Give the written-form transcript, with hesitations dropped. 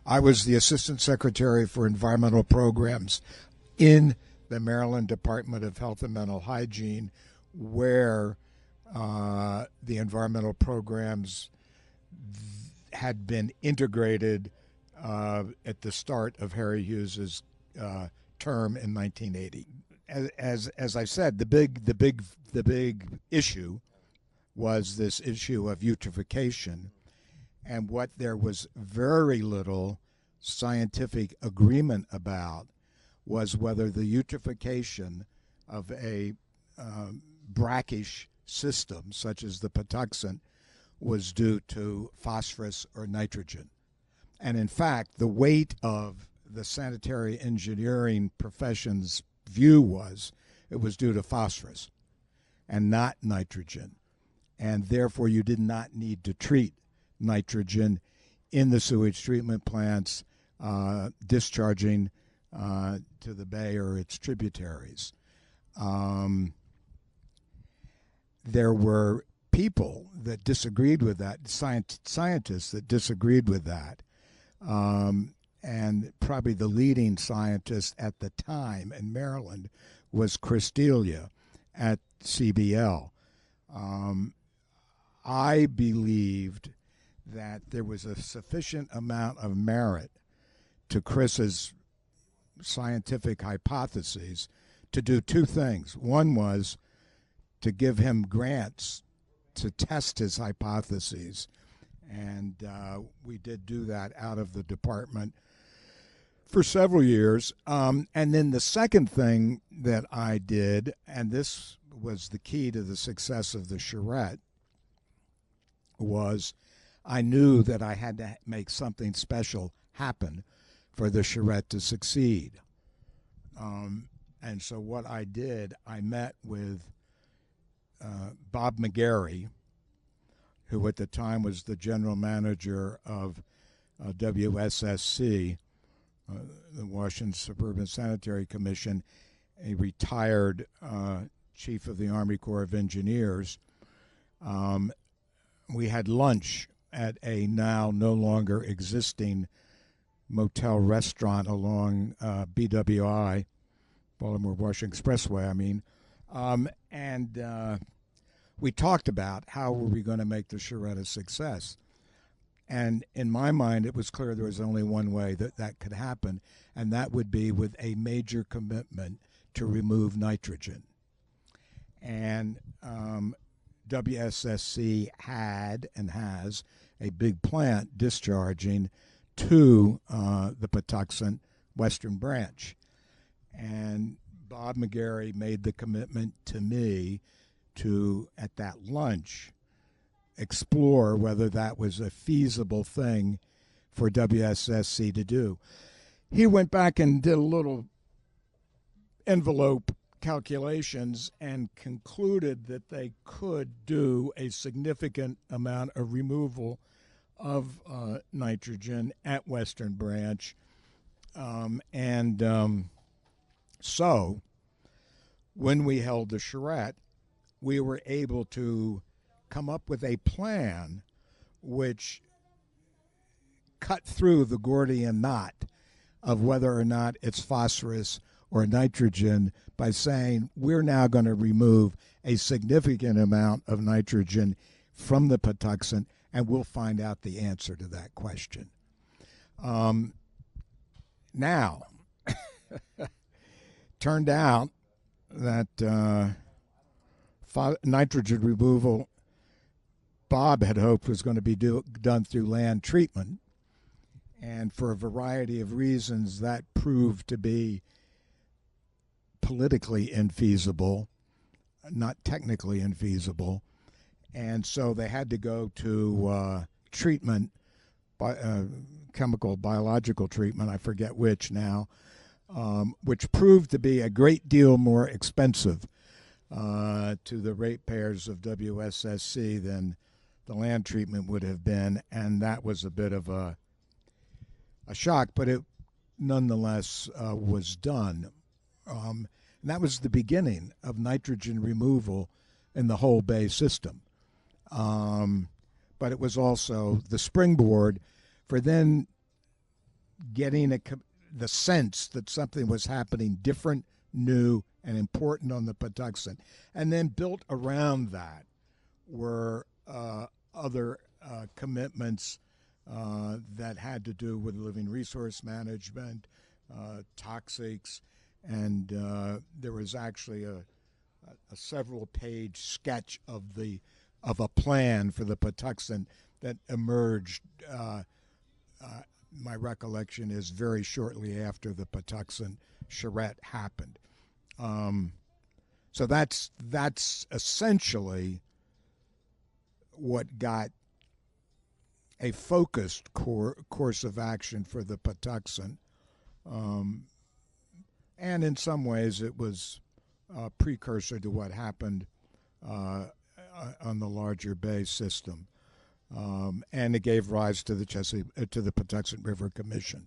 I was the Assistant Secretary for Environmental Programs in the Maryland Department of Health and Mental Hygiene, where the environmental programs had been integrated at the start of Harry Hughes's term in 1980. As I said, the big issue was this issue of eutrophication, and what there was very little scientific agreement about was whether the eutrophication of a brackish system, such as the Patuxent, was due to phosphorus or nitrogen. And in fact, the weight of the sanitary engineering profession's view was it was due to phosphorus and not nitrogen. And therefore, you did not need to treat nitrogen in the sewage treatment plants discharging to the bay or its tributaries. There were people that disagreed with that, scientists that disagreed with that, and probably the leading scientist at the time in Maryland was Chris Delia at CBL. I believed that there was a sufficient amount of merit to Chris's scientific hypotheses to do two things. One was to give him grants to test his hypotheses, and we did do that out of the department for several years. And then the second thing that I did, and this was the key to the success of the charrette, was I knew that I had to make something special happen for the charrette to succeed. And so what I did, I met with Bob McGarry, who at the time was the general manager of WSSC, the Washington Suburban Sanitary Commission, a retired chief of the Army Corps of Engineers. We had lunch at a now no longer existing motel restaurant along BWI, Baltimore-Washington Expressway, and we talked about how were we going to make the charrette a success. And in my mind, it was clear there was only one way that that could happen, and that would be with a major commitment to remove nitrogen. And WSSC had and has a big plant discharging to the Patuxent Western Branch. And Bob McGarry made the commitment to me to, at that lunch, explore whether that was a feasible thing for WSSC to do. He went back and did a little envelope calculations and concluded that they could do a significant amount of removal of nitrogen at Western Branch. So when we held the charrette, we were able to come up with a plan which cut through the Gordian knot of whether or not it's phosphorus or nitrogen by saying we're now going to remove a significant amount of nitrogen from the Patuxent, and we'll find out the answer to that question. Now, turned out that nitrogen removal Bob had hoped was going to be done through land treatment, and for a variety of reasons that proved to be politically infeasible, not technically infeasible, and so they had to go to treatment, biological treatment, I forget which now, which proved to be a great deal more expensive to the ratepayers of WSSC than the land treatment would have been, and that was a bit of a shock, but it nonetheless was done. And that was the beginning of nitrogen removal in the whole Bay system. But it was also the springboard for then getting the sense that something was happening different, new, and important on the Patuxent. And then built around that were other commitments that had to do with living resource management, toxics, and there was actually a several-page sketch of a plan for the Patuxent that emerged. My recollection is very shortly after the Patuxent Charette happened. So that's essentially what got a focused course of action for the Patuxent. And in some ways it was a precursor to what happened on the larger Bay system. And it gave rise to the Patuxent River Commission.